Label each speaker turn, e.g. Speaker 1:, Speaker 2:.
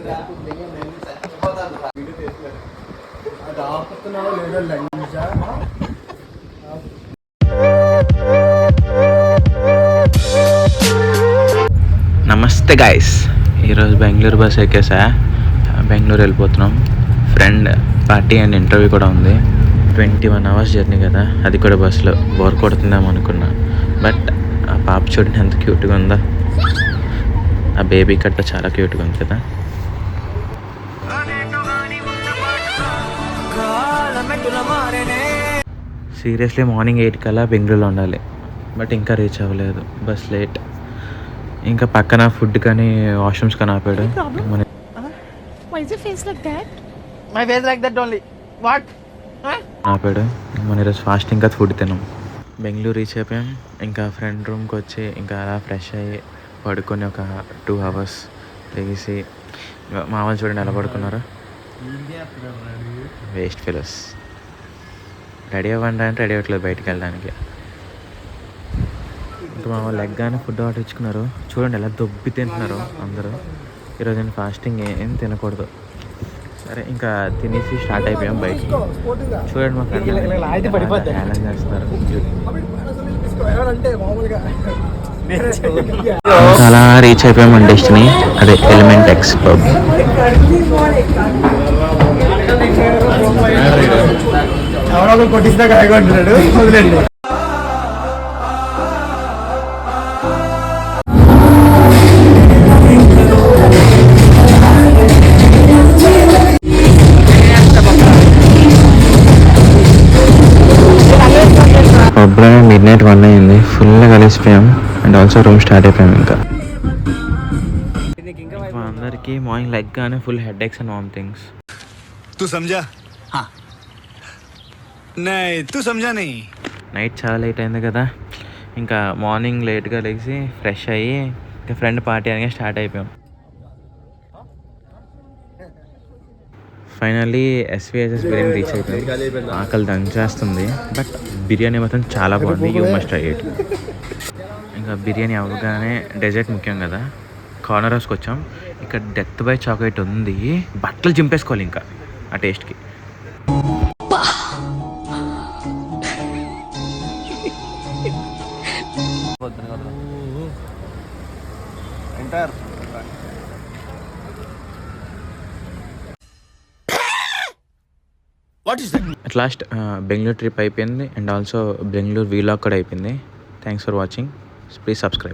Speaker 1: నమస్తే గాయస్, ఈరోజు బెంగళూరు బస్ ఎక్కేసా. బెంగళూరు వెళ్ళిపోతున్నాం. ఫ్రెండ్ పార్టీ అండ్ ఇంటర్వ్యూ కూడా ఉంది. 21 hours జర్నీ కదా, అది కూడా బస్సులో బోర్ కొడుతుందేమో అనుకున్నా. బట్ ఆ పాప చూడండి ఎంత క్యూట్గా ఉందో. ఆ బేబీ కట్ట చాలా క్యూట్గా ఉంది కదా. సీరియస్లీ మార్నింగ్ 8 కల్లా బెంగళూరులో ఉండాలి. బట్ ఇంకా రీచ్ అవ్వలేదు, బస్ లేట్. ఇంకా పక్కన ఫుడ్ కానీ వాష్రూమ్స్ కానీ ఆపాడు. ఆపాడు. మన ఈరోజు ఫాస్ట్ ఇంకా ఫుడ్ తిన్నాం. బెంగళూరు రీచ్ అయిపోయాం. ఇంకా ఫ్రెండ్ రూమ్కి వచ్చి ఇంకా అలా ఫ్రెష్ అయ్యి పడుకొని ఒక 2 hours లేచి మా వాళ్ళు చూడండి ఎలా పడుకున్నారు. Waste fellows. రెడీ అవ్వండి అంటే రెడీ అవ్వట్లేదు బయటికి వెళ్ళడానికి. ఇంకా మా వాళ్ళు లెగ్ కానీ ఫుడ్ ఆర్డర్ ఇచ్చుకున్నారు. చూడండి ఎలా దొబ్బి తింటున్నారు అందరూ. ఈరోజు నేను ఫాస్టింగ్ ఏం తినకూడదు. సరే ఇంకా తినేసి స్టార్ట్ అయిపోయాం బయటికి. చూడండి మా ఫ్రెండ్ ఛాలెంజ్ చేస్తున్నారు. అలా రీచ్ అయిపోయాం మన డెస్టినీ, అదే ఎలిమెంట్ ఎక్స్ పబ్. పబ్లో midnight 1 అయింది. ఫుల్గా కలిసిపోయాం అండ్ ఆల్సో రూమ్ స్టార్ట్ అయిపోయాం. ఇంకా మా అందరికీ మార్నింగ్ లెగ్ కానీ full head X and vomitings. Night చాలా లేట్ అయింది కదా, ఇంకా మార్నింగ్ లేట్గా లేచి ఫ్రెష్ అయ్యి ఇంకా ఫ్రెండ్ పార్టీ అనగా స్టార్ట్ అయిపోయాం. ఫైనల్లీ ఎస్విఎస్ఎస్ బిర్యానీ రీచ్ అయిపోయింది. ఆకలి దంచేస్తుంది, బట్ బిర్యానీ మాత్రం చాలా బాగుంది. You must try it. ఇంకా బిర్యానీ అవ్వగానే డెజర్ట్ ముఖ్యం కదా, కార్నర్ హౌస్కి వచ్చాం. ఇక్కడ డెత్ బై చాక్లెట్ ఉంది. బట్టలు చింపేసుకోవాలి ఇంకా ఆ టేస్ట్కి. అట్ లాస్ట్ బెంగళూరు ట్రిప్ అయిపోయింది అండ్ ఆల్సో బెంగళూరు వీలాగ్ కూడా అయిపోయింది. Thanks for watching. Please subscribe.